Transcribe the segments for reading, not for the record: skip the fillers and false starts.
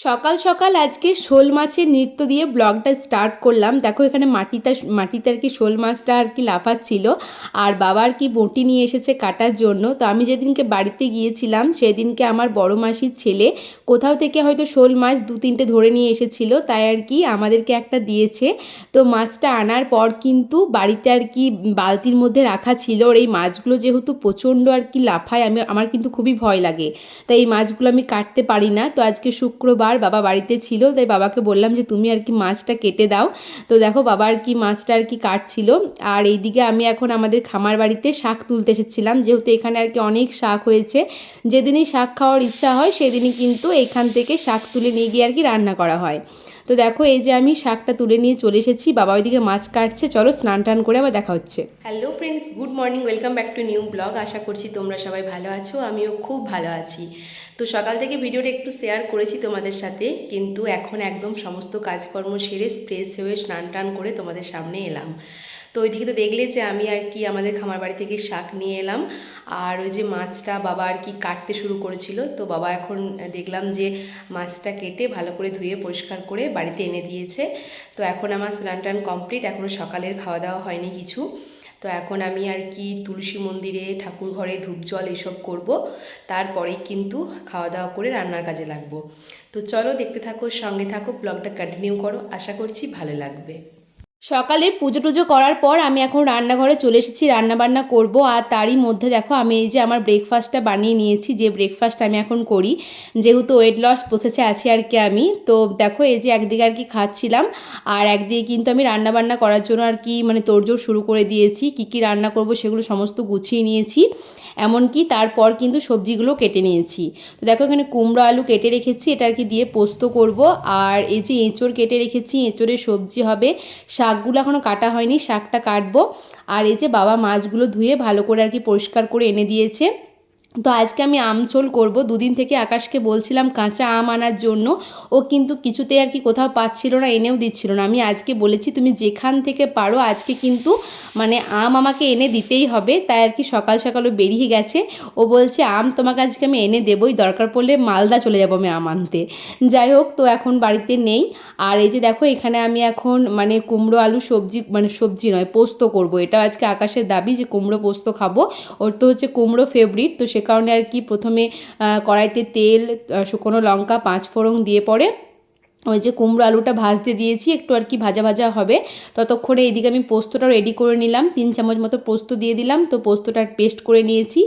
সকাল সকাল আজকে শোল মাছের নৃত্য দিয়ে ব্লগটা স্টার্ট করলাম। দেখো এখানে মাটিতে আর কি শোল মাছটা আর কি লাফাচ্ছিল, আর বাবা আর কি বঁটি নিয়ে এসেছে কাটার জন্য। তো আমি যেদিনকে বাড়িতে গিয়েছিলাম সেদিনকে আমার বড় মাসির ছেলে কোথাও থেকে হয়তো শোল মাছ 2-3টে ধরে নিয়ে এসেছিল, তাই আর কি আমাদেরকে একটা দিয়েছে। তো মাছটা আনার পর কিন্তু বাড়িতে আর কি বালতির মধ্যে রাখা ছিল। আর এই মাছগুলো যেহেতু প্রচণ্ড আর কি লাফায়, আমার কিন্তু খুবই ভয় লাগে, তাই এই মাছগুলো আমি কাটতে পারি না। তো আজকে শুক্রবার, বাবা বাড়িতে ছিল, তাই বাবাকে বললাম যে তুমি আর কি মাছটা কেটে দাও। তো দেখো বাবা আর কি মাছটা আর কি কাটছিল। আর এইদিকে আমি এখন আমাদের খামার বাড়িতে শাক তুলতে এসেছিলাম, যেহেতু এখানে আর কি অনেক শাক হয়েছে। যেদিনই শাক খাওয়ার ইচ্ছা হয় সেদিনই কিন্তু এখান থেকে শাক তুলে নিয়ে গিয়ে আর কি রান্না করা হয়। তো দেখো এই যে আমি শাকটা তুলে নিয়ে চলে এসেছি, বাবা ওইদিকে মাছ কাটছে। চলো স্নান টান করে আবার দেখা হচ্ছে। Hello friends, good morning, welcome back to new blog. আশা করছি তোমরা সবাই ভালো আছো, আমিও খুব ভালো আছি। তো সকাল থেকে ভিডিওটা একটু শেয়ার করেছি তোমাদের সাথে, কিন্তু এখন একদম সমস্ত কাজকর্ম সেরে ফ্রেশ হয়ে স্নান টান করে তোমাদের সামনে এলাম। তো ওইদিকে তো দেখলে যে আমি আর কি আমাদের খামার বাড়ি থেকে শাক নিয়ে এলাম, আর ওই যে মাছটা বাবা আর কি কাটতে শুরু করেছিল। তো বাবা এখন দেখলাম যে মাছটা কেটে ভালো করে ধুয়ে পরিষ্কার করে বাড়িতে এনে দিয়েছে। তো এখন আমার স্নান টান কমপ্লিট, এখনও সকালের খাওয়া দাওয়া হয়নি কিছু। তো এখন আমি আর কি তুলসী মন্দিরে, ঠাকুর ঘরে ধূপ জল এসব করব, তারপরেই কিন্তু খাওয়া দাওয়া করে রান্নার কাজে লাগবো। তো চলো দেখতে থাকো, সঙ্গে থাকো, ব্লগটা কন্টিনিউ করো, আশা করছি ভালো লাগবে। সকালে পুজো টুজো করার পর আমি এখন রান্নাঘরে চলে এসেছি, রান্নাবান্না করব। আর তারই মধ্যে দেখো আমি এই যে আমার ব্রেকফাস্টটা বানিয়ে নিয়েছি, যে ব্রেকফাস্ট আমি এখন করি, যেহেতু ওয়েট লস প্রসেসে আছি আর কি আমি। তো দেখো এই যে একদিকে আর কি খাচ্ছিলাম, আর একদিকে কিন্তু আমি রান্নাবান্না করার জন্য আর কি মানে তোড়জোড় শুরু করে দিয়েছি। কী কী রান্না করব সেগুলো সমস্ত গুছিয়ে নিয়েছি, এমনকি তারপর কিন্তু সবজিগুলো কেটে নিয়েছি। তো দেখো এখানে কুমড়ো আলু কেটে রেখেছি, এটা আর কি দিয়ে পোস্ত করব। আর এই যে এঁচড় কেটে রেখেছি, এঁচড়ের সবজি হবে। শাকগুলো এখনও কাটা হয়নি, শাকটা কাটবো। আর এই যে বাবা মাছগুলো ধুয়ে ভালো করে আর কি পরিষ্কার করে এনে দিয়েছে। তো আজকে আমি আমঝোল করব। দুদিন থেকে আকাশকে বলছিলাম কাঁচা আম আনার জন্য, ও কিন্তু কিছুতেই আর কি কোথাও পাচ্ছিল না, এনেও দিচ্ছিল না। আমি আজকে বলেছি তুমি যেখান থেকে পারো আজকে কিন্তু মানে আম আমাকে এনে দিতেই হবে। তাই আর কি সকাল সকাল ও বেরিয়ে গেছে। ও বলছে আম তোমাকে আজকে আমি এনে দেবই, দরকার পড়লে মালদা চলে যাবো আমি আম আনতে। যাই হোক, তো এখন বাড়িতে নেই। আর এই যে দেখো এখানে আমি এখন মানে কুমড়ো আলু সবজি, মানে সবজি নয় পোস্ত করব। এটা আজকে আকাশের দাবি যে কুমড়ো পোস্ত খাবো, ওর তো হচ্ছে কুমড়ো ফেভারিট। তো সে কারণে আর কি প্রথমে কড়াইতে তেল, শুকনো লঙ্কা, 5 ফোড়ন দিয়ে পরে ওই যে কুমড়ো আলুটা ভাজতে দিয়েছি, একটু আর কি ভাজা ভাজা হবে। ততক্ষণে এইদিকে আমি পোস্তটা রেডি করে নিলাম, 3 চামচ মতো পোস্ত দিয়ে দিলাম। তো পোস্তটা পেস্ট করে নিয়েছি।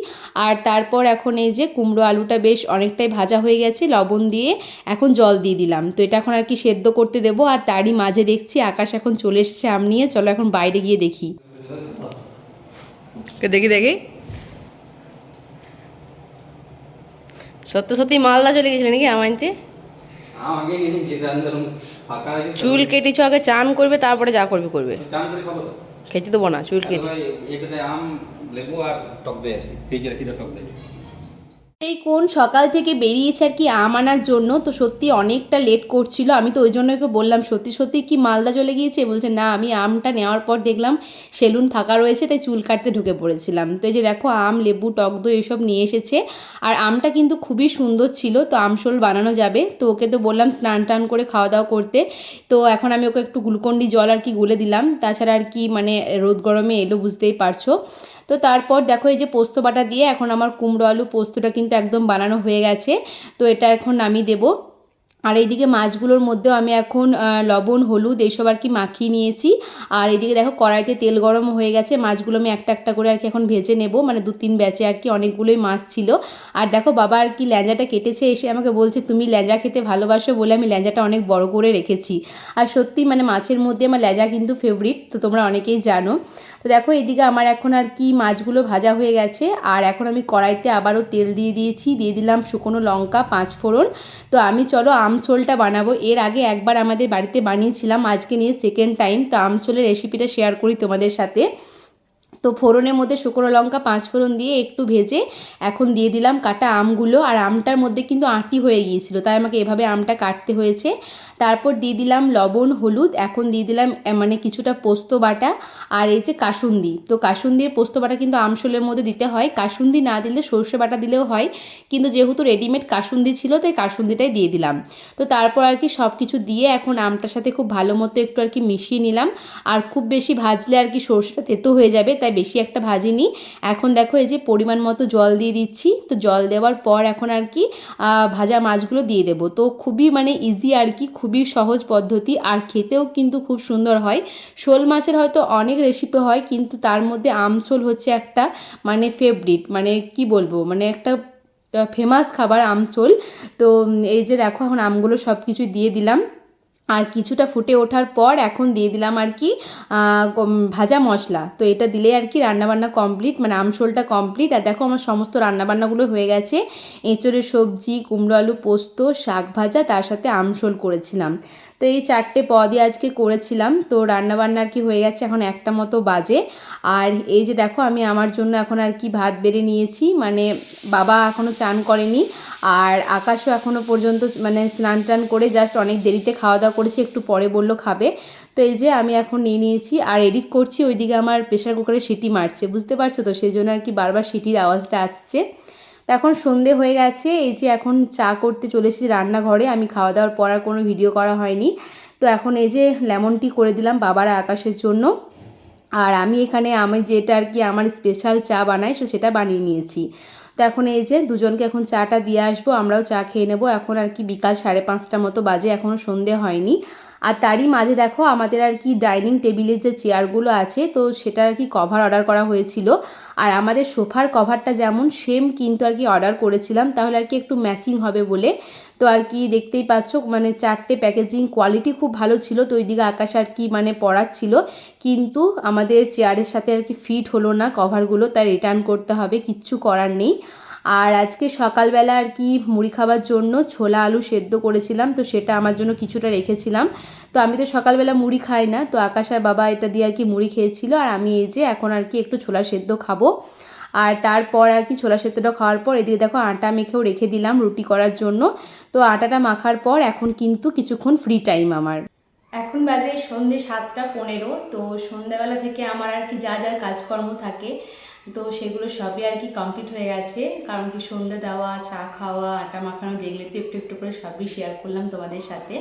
আর তারপর এখন এই যে কুমড়ো আলুটা বেশ অনেকটাই ভাজা হয়ে গেছে, লবণ দিয়ে এখন জল দিয়ে দিলাম। তো এটা এখন আর কি সেদ্ধ করতে দেবো। আর তারই মাঝে দেখছি আকাশ এখন চলে এসেছে আম নিয়ে। চলো এখন বাইরে গিয়ে দেখি, দেখি দেখি সত্যি সত্যি মালদা চলে গেছিলে নাকি আম আনতে? চুল কেটেছ আগে, চান করবে তারপরে যা করবে করবে। খেতে দেবো না চুল কেটে। আম, লেবু আর টক দই আছে, ফ্রিজে রেখে টক দই। এই কোন সকাল থেকে বেরিয়েছে আর কি আম আনার জন্য। তো সত্যি অনেকটা লেট করছিল, আমি তো ওই জন্য ওকে বললাম সত্যি সত্যি কি মালদা চলে গিয়েছে? বলছে না, আমি আমটা নেওয়ার পর দেখলাম সেলুন ফাঁকা রয়েছে, তাই চুল কাটতে ঢুকে পড়েছিলাম। তো এই যে দেখো আম, লেবু, টক দই এসব নিয়ে এসেছে। আর আমটা কিন্তু খুবই সুন্দর ছিল, তো আমশোল বানানো যাবে। তো ওকে তো বললাম স্নান টান করে খাওয়া দাওয়া করতে। তো এখন আমি ওকে একটু গ্লুকন্ডি জল আর কি গুলে দিলাম। তাছাড়া আর কি মানে রোদ গরমে এলো, বুঝতেই পারছো। তো তারপর দেখো এই যে পোস্ত বাটা দিয়ে এখন আমার কুমড়ো আলু পোস্তটা কিন্তু একদম বানানো হয়ে গেছে। তো এটা এখন নামিয়ে দেবো। আর এইদিকে মাছগুলোর মধ্যেও আমি এখন লবণ, হলুদ এইসব আর কি মাখিয়ে নিয়েছি। আর এদিকে দেখো কড়াইতে তেল গরম হয়ে গেছে, মাছগুলো আমি একটা একটা করে আর কি এখন ভেজে নেব, মানে 2-3 ব্যাচে আর কি অনেকগুলোই মাছ ছিল। আর দেখো বাবা আর কি ল্যাঞ্জাটা কেটেছে, এসে আমাকে বলছে তুমি ল্যাঞ্জা খেতে ভালোবাসো বলে আমি ল্যাঞ্জাটা অনেক বড় করে রেখেছি। আর সত্যি মানে মাছের মধ্যে আমার ল্যাঞ্জা কিন্তু ফেভারিট, তো তোমরা অনেকেই জানো। তো দেখো এদিকে আমার এখন আর কি মাছগুলো ভাজা হয়ে গেছে। আর এখন আমি কড়াইতে আবারও তেল দিয়ে দিয়েছি, দিয়ে দিলাম শুকনো লঙ্কা, 5 ফোড়ন। তো আমি চলো আমঝোলটা বানাবো। এর আগে একবার আমাদের বাড়িতে বানিয়েছিলাম, আজকে নিয়ে সেকেন্ড টাইম। তো আমঝোলের রেসিপিটা শেয়ার করি তোমাদের সাথে। তো ফোড়নের মধ্যে শুকনো লঙ্কা 5 ফোড়ন দিয়ে একটু ভেজে এখন দিয়ে দিলাম কাটা আমগুলো। আর আমটার মধ্যে কিন্তু আঁটি হয়ে গিয়েছিল, তাই আমাকে এভাবে আমটা কাটতে হয়েছে। তারপর দিয়ে দিলাম লবণ, হলুদ, এখন দিয়ে দিলাম মানে কিছুটা পোস্ত বাটা আর এই যে কাসুন্দি। তো কাসুন্দির পোস্ত বাটা কিন্তু আমশোলের মধ্যে দিতে হয়, কাসুন্দি না দিলে সর্ষে বাটা দিলেও হয়, কিন্তু যেহেতু রেডিমেড কাসুন্দি ছিল তাই কাসুন্দিটাই দিয়ে দিলাম। তো তারপর আর কি সব কিছু দিয়ে এখন আমটার সাথে খুব ভালো মতো একটু আর কি মিশিয়ে নিলাম। আর খুব বেশি ভাজলে আর কি সর্ষেটা তেতো হয়ে যাবে, তাই বেশি একটা ভাজিনি। এখন দেখো এই যে পরিমাণ মতো জল দিয়ে দিচ্ছি। তো জল দেওয়ার পর এখন আর কি ভাজা মাছগুলো দিয়ে দেবো। তো খুবই মানে ইজি আর কি, খুবই সহজ পদ্ধতি, আর খেতেও কিন্তু খুব সুন্দর হয়। শোল মাছের হয়তো অনেক রেসিপি হয়, কিন্তু তার মধ্যে আমঝোল হচ্ছে একটা মানে ফেভারিট, মানে কি বলবো, মানে একটা ফেমাস খাবার আমঝোল। তো এই যে দেখো এখন আমগুলো সব কিছু দিয়ে দিলাম। আর কিছুটা ফুটে ওঠার পর এখন দিয়ে দিলাম আর কি ভাজা মশলা। তো এটা দিলে আর কি রান্নাবান্না কমপ্লিট, মানে আমশোলটা কমপ্লিট। আর দেখো আমার সমস্ত রান্নাবান্নাগুলো হয়ে গেছে। এঁচোড়ের সবজি, কুমড়ো আলু পোস্ত, শাক ভাজা, তার সাথে আমশোল করেছিলাম। তো এই 4টে পদই আজকে করেছিলাম। তো রান্নাবান্না আর কি হয়ে গেছে, এখন 1টা মতো বাজে। আর এই যে দেখো আমি আমার জন্য এখন আর কি ভাত বেড়ে নিয়েছি, মানে বাবা এখনও চান করেনি, আর আকাশও এখনও পর্যন্ত মানে স্নান টান করে জাস্ট অনেক দেরিতে খাওয়া দাওয়া করেছি, একটু পরে বললো খাবে। তো এই যে আমি এখন নিয়ে নিয়েছি আর এডিট করছি, ওইদিকে আমার প্রেশার কুকারে সিটি মারছে, বুঝতে পারছো তো, সেই জন্য আর কি বারবার সিটির আওয়াজটা আসছে। তো এখন সন্ধে হয়ে গেছে, এই যে এখন চা করতে চলে এসেছি রান্নাঘরে। আমি খাওয়া দাওয়ার পর আর কোনো ভিডিও করা হয়নি। তো এখন এই যে লেমন টি করে দিলাম বাবার আর আকাশের জন্য। আর আমি এখানে আমি যেটা আর কি আমার স্পেশাল চা বানাই সেটা বানিয়ে নিয়েছি। তো এখন এই যে দুজনকে এখন চাটা দিয়ে আসবো, আমরাও চা খেয়ে নেবো। এখন আর কি বিকাল 5:30 মতো বাজে, এখনও সন্ধে হয়নি। আর তারই মাঝে দেখো আমাদের আর কি ডাইনিং টেবিলের যে চেয়ারগুলো আছে, তো সেটা আর কি কভার অর্ডার করা হয়েছিল। আর আমাদের সোফার কভারটা যেমন সেম কিন্তু আর কি অর্ডার করেছিলাম, তাহলে আর কি একটু ম্যাচিং হবে বলে। তো আর কি দেখতেই পাচ্ছ মানে 4টে প্যাকেজিং কোয়ালিটি খুব ভালো ছিল। তো ওইদিকে আকাশ আর কি মানে পড়াচ্ছিল, কিন্তু আমাদের চেয়ারের সাথে আর কি ফিট হলো না কভারগুলো, তাই রিটার্ন করতে হবে, কিচ্ছু করার নেই। আর আজকে সকালবেলা আর কি মুড়ি খাবার জন্য ছোলা আলু সেদ্ধ করেছিলাম, তো সেটা আমার জন্য কিছুটা রেখেছিলাম। তো আমি তো সকালবেলা মুড়ি খাই না, তো আকাশ আর বাবা এটা দিয়ে আর কি মুড়ি খেয়েছিল, আর আমি এই যে এখন আর কি একটু ছোলা সেদ্ধ খাবো। আর তারপর আর কি ছোলা সেদ্ধটা খাওয়ার পর এদিকে দেখো আটা মেখেও রেখে দিলাম রুটি করার জন্য। তো আটাটা মাখার পর এখন কিন্তু কিছুক্ষণ ফ্রি টাইম আমার। এখন বাজে সন্ধ্যে 7টা 15। তো সন্ধ্যাবেলা থেকে আমার আর কি যা যা কাজকর্ম থাকে, তো সেগুলো সবই আর কি কমপ্লিট হয়ে গেছে। কারণ কি সন্ধ্যা দেওয়া, চা খাওয়া, আটা মাখানো, দেখলে তো একটু একটু করে সবই শেয়ার করলাম তোমাদের সাথে।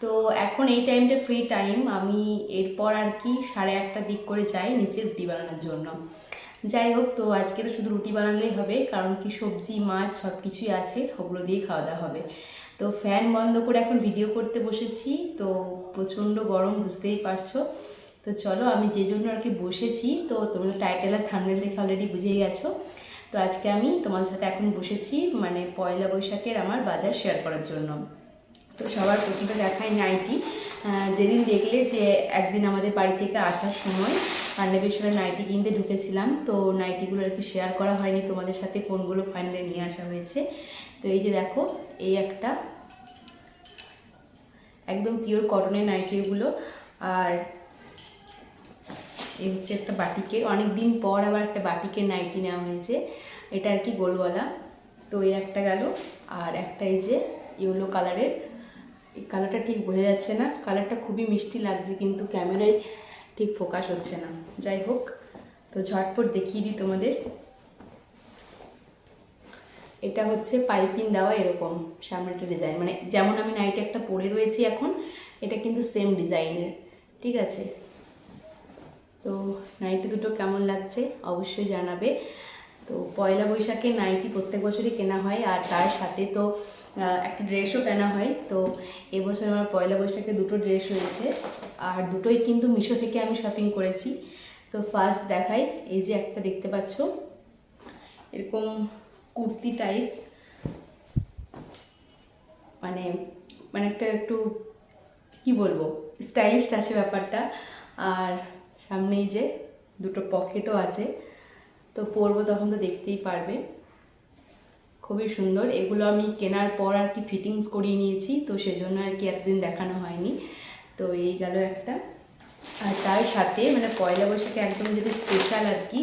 তো এখন এই টাইমটা ফ্রি টাইম, আমি এরপর আর কি 8:30 দিক করে যাই নিচে রুটি বানানোর জন্য। যাই হোক, তো আজকে তো শুধু রুটি বানালেই হবে, কারণ কি সবজি মাছ সব কিছুই আছে, ওগুলো দিয়ে খাওয়া দাওয়া হবে। তো ফ্যান বন্ধ করে এখন ভিডিও করতে বসেছি। তো প্রচণ্ড গরম, বুঝতেই পারছো। তো চলো, আমি যে জন্য আর কি বসেছি, তো তোমরা টাইটেল আর থাম্বনেল দেখে অলরেডি বুঝেই গেছো। তো আজকে আমি তোমাদের সাথে এখন বসেছি মানে পয়লা বৈশাখের আমার বাজার শেয়ার করার জন্য। তো সবার প্রথমে দেখাই নাইটি। যেদিন দেখলে যে একদিন আমাদের বাড়ি থেকে আসার সময় পান্ডবেশ্বরের নাইটি কিনতে ঢুকেছিলাম, তো নাইটিগুলো আর কি শেয়ার করা হয়নি তোমাদের সাথে, কোনগুলো ফাইনালি নিয়ে আসা হয়েছে। তো এই যে দেখো, এই একটা একদম পিওর কটনের নাইটিগুলো, আর এই হচ্ছে একটা বাটিকের, অনেক দিন পর আবার একটা বাটিকের নাইটি নেওয়া হয়েছে, এটা আর কি গোলওয়ালা। তো এই একটা গেল, আর একটা এই যে ইয়েলো কালারের, এই কালারটা ঠিক বোঝা যাচ্ছে না, কালারটা খুবই মিষ্টি লাগছে কিন্তু ক্যামেরায় ঠিক ফোকাস হচ্ছে না। যাই হোক, তো ঝটপট দেখিয়ে দিই তোমাদের। এটা হচ্ছে পাইপিং দেওয়া, এরকম সামনে একটা ডিজাইন, মানে যেমন আমি নাইটি একটা পরে রয়েছি এখন, এটা কিন্তু সেম ডিজাইনের, ঠিক আছে। তো নাইটি দুটো কেমন লাগছে অবশ্যই জানাবে। তো পয়লা বৈশাখে নাইটি প্রত্যেক বছরই কেনা হয়, আর তার সাথে তো একটা ড্রেসও কেনা হয়। তো এবছর আমার পয়লা বৈশাখে দুটো ড্রেস হয়েছে, আর দুটোই কিন্তু মিশো থেকে আমি শপিং করেছি। তো ফার্স্ট দেখাই, এই যে একটা দেখতে পাচ্ছ এরকম কুর্তি টাইপস, মানে মানে একটা একটু কি বলবো স্টাইলিশ আছে ব্যাপারটা, আর সামনেই যে দুটো পকেটও আছে, তো পরবো তখন তো দেখতেই পারবে, খুবই সুন্দর। এগুলো আমি কেনার পর আর কি ফিটিংস করিয়ে নিয়েছি, তো সেজন্য আর কি একদিন দেখানো হয়নি। তো এই গেল একটা, আর তার সাথে মানে পয়লা বৈশাখে একদম যেটা স্পেশাল আর কি,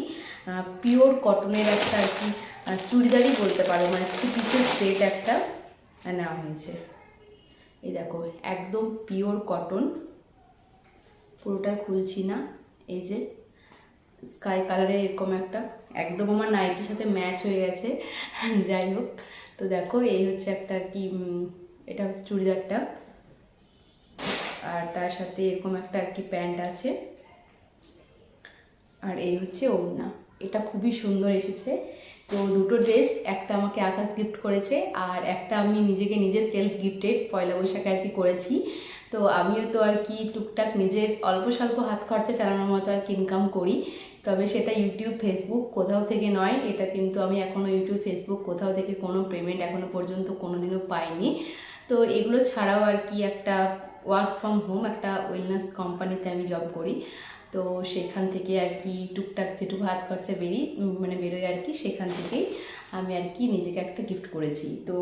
পিওর কটনের একটা আর কি চুড়িদারই বলতে পারো, মানে 3 পিসের সেট একটা নেওয়া হয়েছে। এই দেখো একদম পিওর কটন, পুরোটা খুলছি না, এই যে স্কাই কালারের এরকম একটা, একদম আমার নাইটির সাথে ম্যাচ হয়ে গেছে। যাই হোক, তো দেখো এই হচ্ছে একটা আর কি এটা হচ্ছে চুড়িদারটা, আর তার সাথে এরকম একটা আর কি প্যান্ট আছে, আর এই হচ্ছে ওড়না। এটা খুবই সুন্দর এসেছে। তো দুটো ড্রেস, একটা আমাকে আকাশ গিফট করেছে আর একটা আমি নিজেকে নিজে সেলফ গিফটেড পয়লা বৈশাখে আর কি করেছি। তো আমিও তো আর কি টুকটাক নিজের অল্প স্বল্প হাত খরচা চালানোর মতো আর কি ইনকাম করি, তবে সেটা ইউটিউব ফেসবুক কোথাও থেকে নয়। এটা কিন্তু আমি এখনও ইউটিউব ফেসবুক কোথাও থেকে কোনো পেমেন্ট এখনও পর্যন্ত কোনো দিনও পাইনি। তো এগুলো ছাড়াও আর কি একটা ওয়ার্ক ফ্রম হোম একটা ওয়েলনেস কোম্পানিতে আমি জব করি, তো সেখান থেকে আর কি টুকটাক যেটুকু হাত খরচা বেরোয় আর কি, সেখান থেকেই আমি আর কি নিজেকে একটা গিফট করেছি। তো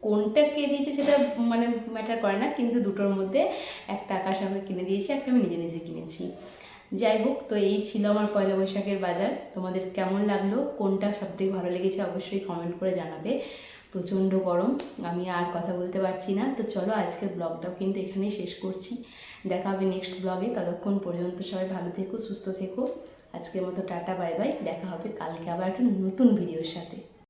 কোনটা কে দিয়েছে সেটা মানে ম্যাটার করে না, কিন্তু দুটোর মধ্যে একটা আকাশ আমাকে কিনে দিয়েছে, একটা আমি নিজে নিজে কিনেছি। যাই হোক, তো এই ছিল আমার পয়লা বৈশাখের বাজার। তোমাদের কেমন লাগলো, কোনটা সবথেকে ভালো লেগেছে অবশ্যই কমেন্ট করে জানাবে। প্রচণ্ড গরম, আমি আর কথা বলতে পারছি না। তো চলো আজকের ব্লগটাও কিন্তু এখানেই শেষ করছি, দেখা হবে নেক্সট ব্লগে। ততক্ষণ পর্যন্ত সবাই ভালো থেকো, সুস্থ থেকো। আজকের মতো টাটা, বাই বাই, দেখা হবে কালকে আবার একটা নতুন ভিডিওর সাথে।